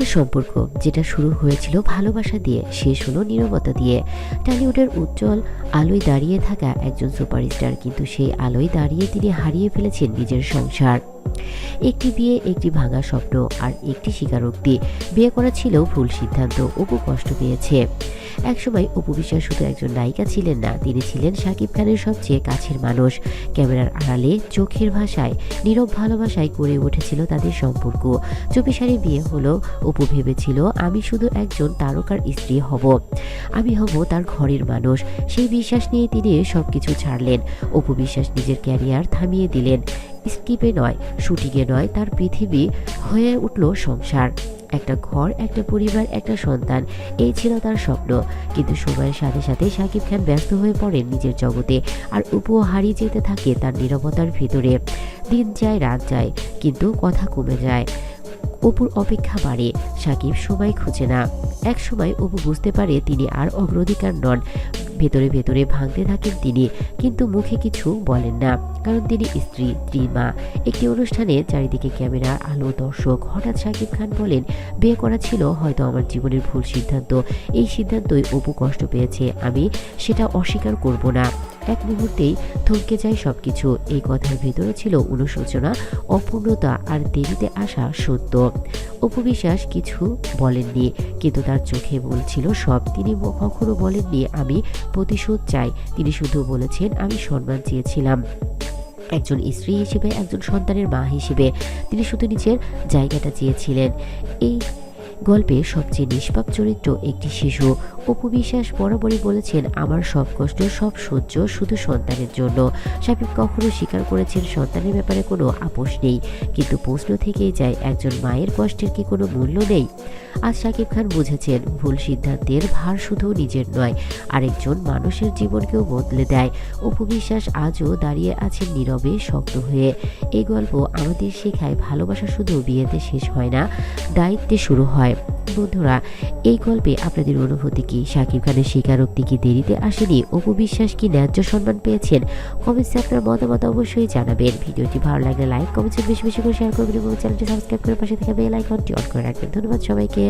একটা সম্পর্ক যেটা শুরু হয়েছিল ভালোবাসা দিয়ে, শেষ হলো নীরবতা দিয়ে। টলিউডের উজ্জ্বল আলোয় দাঁড়িয়ে থাকা একজন সুপারস্টার, কিন্তু সেই আলোয় দাঁড়িয়ে তিনি হারিয়ে ফেলেছেন নিজের সংসার। একটি বিয়ে, একটি ভাঙা স্বপ্ন, আর একটি স্বীকারোক্তি। বিয়ে করা ছিল ভুল সিদ্ধান্ত, অপু কষ্ট পেয়েছে। একসময় অপু বিশ্বাস শুধু একজন নায়িকা ছিলেন না, তিনি ছিলেন শাকিব খানের সবচেয়ে কাছের মানুষ। ক্যামেরার আড়ালে চোখের ভাষায়, নীরব ভালোবাসায় গড়ে উঠেছিল তাদের সম্পর্ক। চুপিসারে বিয়ে হলো। অপু ভেবেছিল, আমি শুধু একজন তারকার স্ত্রী হব, আমি হব তার ঘরের মানুষ। সেই বিশ্বাস নিয়ে তিনি সবকিছু ছাড়লেন। অপু বিশ্বাস নিজের ক্যারিয়ার থামিয়ে দিলেন। স্কিপে নয়, শুটিংয়ে নয়, তার পৃথিবী হয়ে উঠল সংসার। একটা ঘর, একটা পরিবার, একটা সন্তান, এই ছিল তার স্বপ্ন। কিন্তু সময়ের সাথে সাথে শাকিব খান ব্যস্ত হয়ে পড়েন নিজের জগতে, আর অপুও হারিয়ে যেতে থাকে তার নীরবতার ভিতরে। দিন যায়, রাত যায়, কিন্তু কথা কমে যায়। অপুর অপেক্ষা বাড়ে, শাকিব সময় খুঁজে না। এক সময় অপু বুঝতে পারে তিনি আর অগ্রাধিকার নন। ভেতরে ভেতরে ভাঙতে থাকেন তিনি, কিন্তু মুখে কিছু বলেন না, কারণ তিনি স্ত্রী, মা। একটি অনুষ্ঠানে চারিদিকে ক্যামেরা, আলো, দর্শক। হঠাৎ শাকিব খান বলেন, বিয়ে করা ছিল হয়তো আমার জীবনের ভুল সিদ্ধান্ত। এই সিদ্ধান্তই অপু কষ্ট পেয়েছে, আমি সেটা অস্বীকার করব না। এক মুহূর্তেই থমকে যায় সবকিছু। এই কথার ভেতরে ছিল অনুশোচনা, অপূর্ণতা, আর দেরিতে আসা সত্য। অপু বিশ্বাস কিছু বলেননি, কিন্তু তার চোখে বলছিল সব। তিনি কখনো বলেননি আমি প্রতিশোধ চাই, তিনি শুধু বলেছেন আমি সম্মান চেয়েছিলাম। একজন স্ত্রী হিসেবে, একজন সন্তানের মা হিসেবে তিনি শুধু নিজের জায়গাটা চেয়েছিলেন। এই গল্পে সবচেয়ে নিষ্পাপ চরিত্র একটি শিশু। অপু বিশ্বাস বরাবরই বলেছেন, আমার সব কষ্ট, সব সহ্য শুধু সন্তানের জন্য। শাকিব কখনো স্বীকার করেছেন সন্তানের ব্যাপারে কোনো আপোষ নেই, কিন্তু প্রশ্ন থেকেই যায়, একজন মায়ের কষ্টের কি কোনো মূল্য নেই? আজ শাকিব খান বুঝেছেন, ভুল সিদ্ধান্তের ভার শুধু নিজের নয়, আরেকজন মানুষের জীবনকেও বদলে দেয়। অপু বিশ্বাস আজও দাঁড়িয়ে আছেন নীরবে, শক্ত হয়ে। এই গল্প আমাদের শেখায়, ভালোবাসা শুধু বিয়েতে শেষ হয় না, দায়িত্বে শুরু হয়। বন্ধুরা, এই গল্পে আপনাদের অনুভূতি কি? শাকিব খানের স্বীকারোক্তি কি দেরিতে আসেনি? অপু বিশ্বাস কি ন্যায্য সম্মান পেয়েছেন? কমেন্টসে আপনার মতামত অবশ্যই জানাবেন। ভিডিওটি ভালো লাগলে লাইক, কমেন্টস বেশি বেশি করে শেয়ার করবেন এবং চ্যানেলটি সাবস্ক্রাইব করে পাশে থাকা বেল আইকনটি অন করে রাখবেন। ধন্যবাদ সবাইকে।